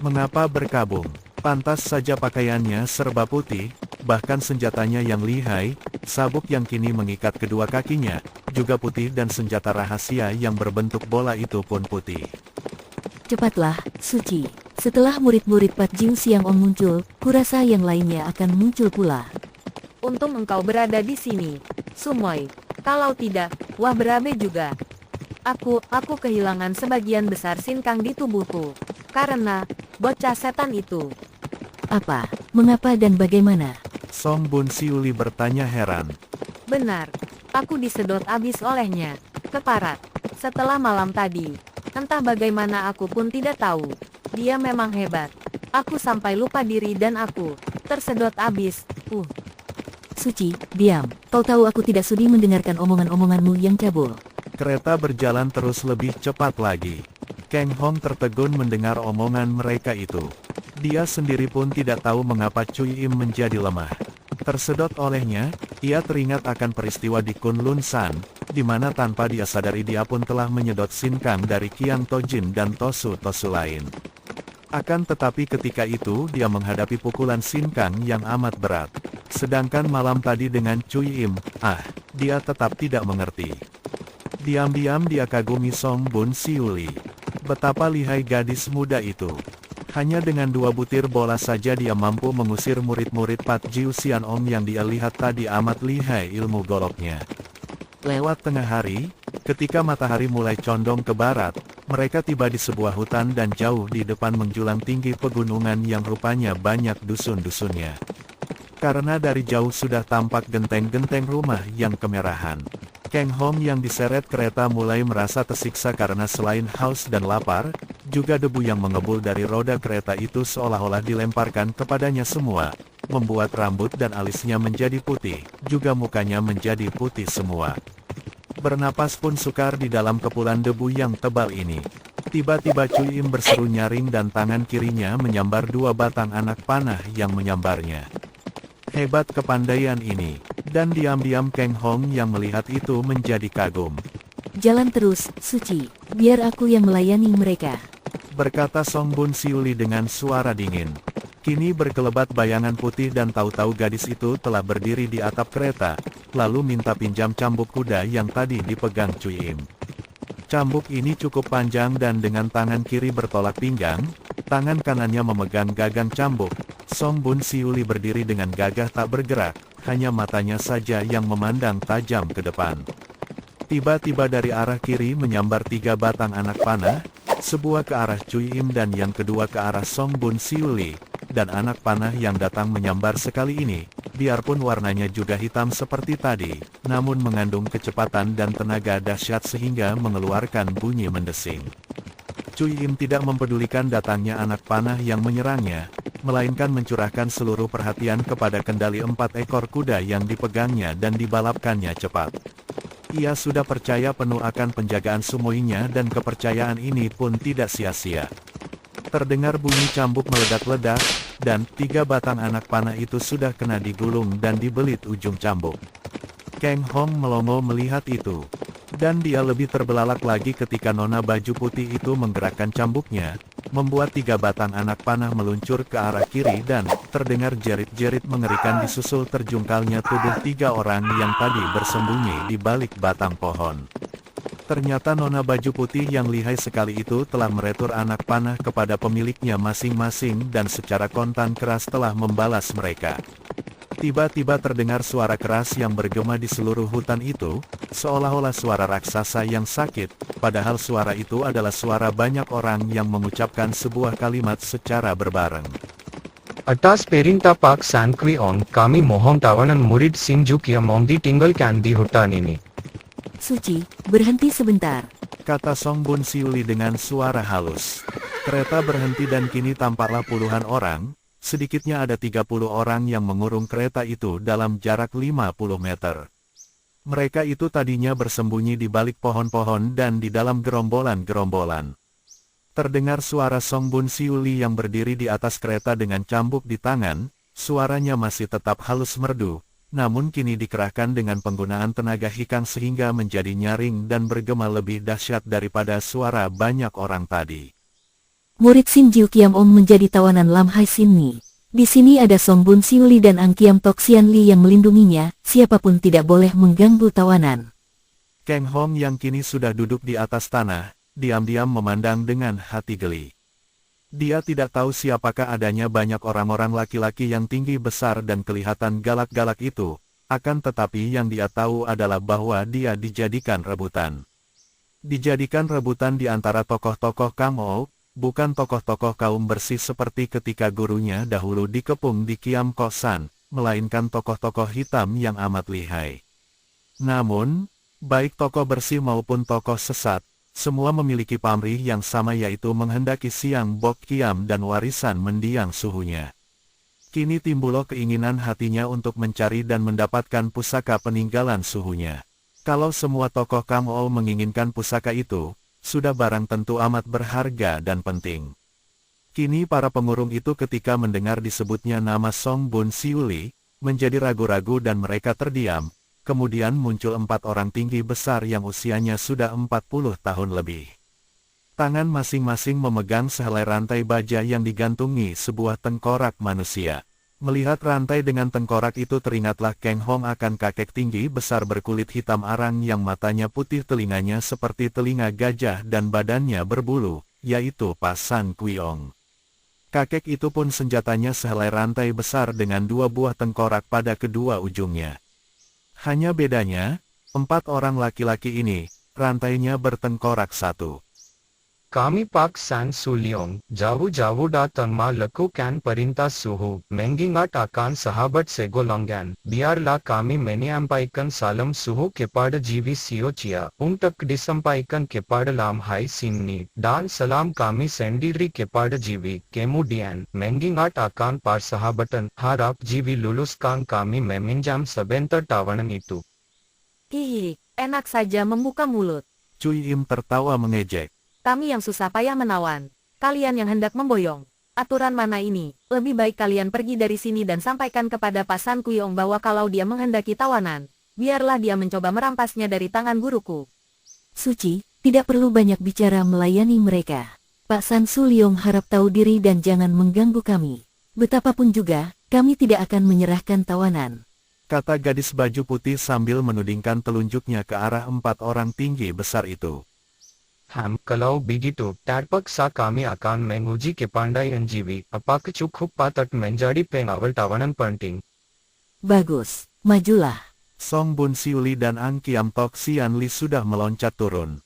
Mengapa berkabung? Pantas saja pakaiannya serba putih, bahkan senjatanya yang lihai, sabuk yang kini mengikat kedua kakinya, juga putih dan senjata rahasia yang berbentuk bola itu pun putih. Cepatlah, Suci. Setelah murid-murid Pat Jiu Siang Ong muncul, kurasa yang lainnya akan muncul pula. Untung engkau berada di sini, Sumoy. Kalau tidak, wah berabe juga. Aku kehilangan sebagian besar sinkang di tubuhku. Karena, bocah setan itu. Apa, mengapa dan bagaimana? Songbun Siuli bertanya heran. Benar, aku disedot abis olehnya. Keparat. Setelah malam tadi. Entah bagaimana aku pun tidak tahu. Dia memang hebat. Aku sampai lupa diri dan aku tersedot abis. Suci, diam. Kau tahu aku tidak sudi mendengarkan omongan-omonganmu yang cabul. Kereta berjalan terus lebih cepat lagi. Kang Hong tertegun mendengar omongan mereka itu. Dia sendiri pun tidak tahu mengapa Cui Im menjadi lemah. Tersedot olehnya, ia teringat akan peristiwa di Kunlun San, di mana tanpa dia sadari dia pun telah menyedot sinkang dari Qiang Tojin dan Tosu-Tosu lain. Akan tetapi ketika itu dia menghadapi pukulan sinkang yang amat berat. Sedangkan malam tadi dengan Cui Im, dia tetap tidak mengerti. Diam-diam dia kagumi Songbun Siuli. Betapa lihai gadis muda itu. Hanya dengan 2 butir bola saja dia mampu mengusir murid-murid Pat Jiu Sian Ong yang dia lihat tadi amat lihai ilmu goloknya. Lewat tengah hari, ketika matahari mulai condong ke barat, mereka tiba di sebuah hutan dan jauh di depan menjulang tinggi pegunungan yang rupanya banyak dusun-dusunnya. Karena dari jauh sudah tampak genteng-genteng rumah yang kemerahan. Kang Hong yang diseret kereta mulai merasa tersiksa karena selain haus dan lapar, juga debu yang mengebul dari roda kereta itu seolah-olah dilemparkan kepadanya semua, membuat rambut dan alisnya menjadi putih, juga mukanya menjadi putih semua. Bernapas pun sukar di dalam kepulan debu yang tebal ini. Tiba-tiba Cui Im berseru nyaring dan tangan kirinya menyambar 2 batang anak panah yang menyambarnya. Hebat kepandaian ini. Dan diam-diam Kang Hong yang melihat itu menjadi kagum. Jalan terus, Suci. Biar aku yang melayani mereka. Berkata Songbun Siuli dengan suara dingin. Kini berkelebat bayangan putih dan tahu-tahu gadis itu telah berdiri di atap kereta, lalu minta pinjam cambuk kuda yang tadi dipegang Cui Im. Cambuk ini cukup panjang dan dengan tangan kiri bertolak pinggang, tangan kanannya memegang gagang cambuk. Songbun Siuli berdiri dengan gagah tak bergerak. Hanya matanya saja yang memandang tajam ke depan. Tiba-tiba dari arah kiri menyambar 3 batang anak panah, sebuah ke arah Cui Im dan yang kedua ke arah Songbun Siuli, dan anak panah yang datang menyambar sekali ini, biarpun warnanya juga hitam seperti tadi, namun mengandung kecepatan dan tenaga dahsyat sehingga mengeluarkan bunyi mendesing. Cui Im tidak mempedulikan datangnya anak panah yang menyerangnya, melainkan mencurahkan seluruh perhatian kepada kendali 4 ekor kuda yang dipegangnya dan dibalapkannya cepat. Ia sudah percaya penuh akan penjagaan sumoinya dan kepercayaan ini pun tidak sia-sia. Terdengar bunyi cambuk meledak-ledak, dan 3 batang anak panah itu sudah kena digulung dan dibelit ujung cambuk. Kang Hong melongo melihat itu. Dan dia lebih terbelalak lagi ketika nona baju putih itu menggerakkan cambuknya, membuat 3 batang anak panah meluncur ke arah kiri dan terdengar jerit-jerit mengerikan disusul terjungkalnya tubuh 3 orang yang tadi bersembunyi di balik batang pohon. Ternyata nona baju putih yang lihai sekali itu telah meretur anak panah kepada pemiliknya masing-masing dan secara kontan keras telah membalas mereka. Tiba-tiba terdengar suara keras yang bergema di seluruh hutan itu, seolah-olah suara raksasa yang sakit, padahal suara itu adalah suara banyak orang yang mengucapkan sebuah kalimat secara berbareng. Atas perintah Pak San Kuiong, kami mohon tawanan murid Sinju Kiamong ditinggalkan di hutan ini. Suci, berhenti sebentar. Kata Song Bun Siuli dengan suara halus. Kereta berhenti dan kini tampaklah puluhan orang, sedikitnya ada 30 orang yang mengurung kereta itu dalam jarak 50 meter. Mereka itu tadinya bersembunyi di balik pohon-pohon dan di dalam gerombolan-gerombolan. Terdengar suara Song Bun Siuli yang berdiri di atas kereta dengan cambuk di tangan, suaranya masih tetap halus merdu, namun kini dikerahkan dengan penggunaan tenaga hikang sehingga menjadi nyaring dan bergema lebih dahsyat daripada suara banyak orang tadi. Murid Sin Jiu Kiam Ong menjadi tawanan Lam Hai Sin Ni. Di sini ada Song Bun Siuli dan Ang Kiam Tok Sian Li yang melindunginya, siapapun tidak boleh mengganggu tawanan. Kang Hong yang kini sudah duduk di atas tanah, diam-diam memandang dengan hati geli. Dia tidak tahu siapakah adanya banyak orang-orang laki-laki yang tinggi besar dan kelihatan galak-galak itu, akan tetapi yang dia tahu adalah bahwa dia dijadikan rebutan. Dijadikan rebutan di antara tokoh-tokoh Kang Ou, bukan tokoh-tokoh kaum bersih seperti ketika gurunya dahulu dikepung di Kiam Kosan, melainkan tokoh-tokoh hitam yang amat lihai. Namun, baik tokoh bersih maupun tokoh sesat, semua memiliki pamrih yang sama yaitu menghendaki Siang Bok Kiam dan warisan mendiang suhunya. Kini timbullah keinginan hatinya untuk mencari dan mendapatkan pusaka peninggalan suhunya. Kalau semua tokoh Kang Ou menginginkan pusaka itu, sudah barang tentu amat berharga dan penting. Kini para pengurung itu ketika mendengar disebutnya nama Song Bun Siuli, menjadi ragu-ragu dan mereka terdiam, kemudian muncul 4 orang tinggi besar yang usianya sudah 40 tahun lebih. Tangan masing-masing memegang sehelai rantai baja yang digantungi sebuah tengkorak manusia. Melihat rantai dengan tengkorak itu teringatlah Kang Hong akan kakek tinggi besar berkulit hitam arang yang matanya putih telinganya seperti telinga gajah dan badannya berbulu, yaitu Pak San Kuiong. Kakek itu pun senjatanya sehelai rantai besar dengan 2 buah tengkorak pada kedua ujungnya. Hanya bedanya, 4 orang laki-laki ini, rantainya bertengkorak 1. Kami Pak San Suliong, jauh-jauh datang melakukan perintah suhu, mengingatkan sahabat segolongan, biarlah kami menyampaikan salam suhu kepada Jiwi Siocia, untuk disampaikan kepada Lam Hai Sin Ni, dan salam kami sendiri kepada Jiwi, kemudian, mengingatkan persahabatan, harap Jiwi luluskan kami meminjam sebentar tawanan itu. Hihi, enak saja membuka mulut. Cui Im tertawa mengejek. Kami yang susah payah menawan. Kalian yang hendak memboyong. Aturan mana ini? Lebih baik kalian pergi dari sini dan sampaikan kepada Pak San Kuiong bahwa kalau dia menghendaki tawanan, biarlah dia mencoba merampasnya dari tangan guruku. Suci, tidak perlu banyak bicara melayani mereka. Pak San Suliong harap tahu diri dan jangan mengganggu kami. Betapapun juga, kami tidak akan menyerahkan tawanan. Kata gadis baju putih sambil menudingkan telunjuknya ke arah 4 orang tinggi besar itu. Kalau begitu, terpaksa kami akan menguji kepandaian Jiwi, apakah cukup patut menjadi pengawal tawanan penting. Bagus, majulah. Song Bun Siuli dan Ang Kiam Tok Sian Li sudah meloncat turun.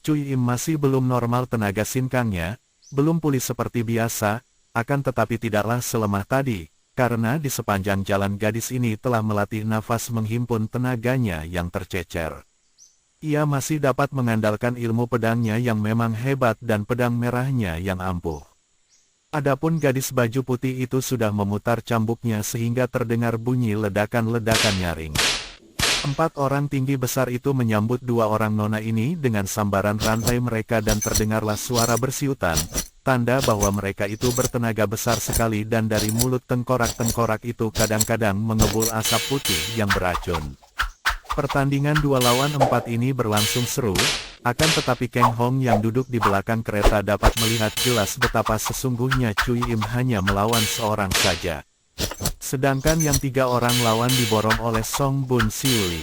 Cui Im masih belum normal tenaga sinkangnya, belum pulih seperti biasa, akan tetapi tidaklah selemah tadi, karena di sepanjang jalan gadis ini telah melatih nafas menghimpun tenaganya yang tercecer. Ia masih dapat mengandalkan ilmu pedangnya yang memang hebat dan pedang merahnya yang ampuh. Adapun gadis baju putih itu sudah memutar cambuknya sehingga terdengar bunyi ledakan-ledakan nyaring. 4 orang tinggi besar itu menyambut 2 orang nona ini dengan sambaran rantai mereka dan terdengarlah suara bersiutan, tanda bahwa mereka itu bertenaga besar sekali dan dari mulut tengkorak-tengkorak itu kadang-kadang mengebul asap putih yang beracun. Pertandingan 2 lawan 4 ini berlangsung seru, akan tetapi Kang Hong yang duduk di belakang kereta dapat melihat jelas betapa sesungguhnya Cui Im hanya melawan seorang saja. Sedangkan yang 3 orang lawan diborong oleh Song Bun Siuli.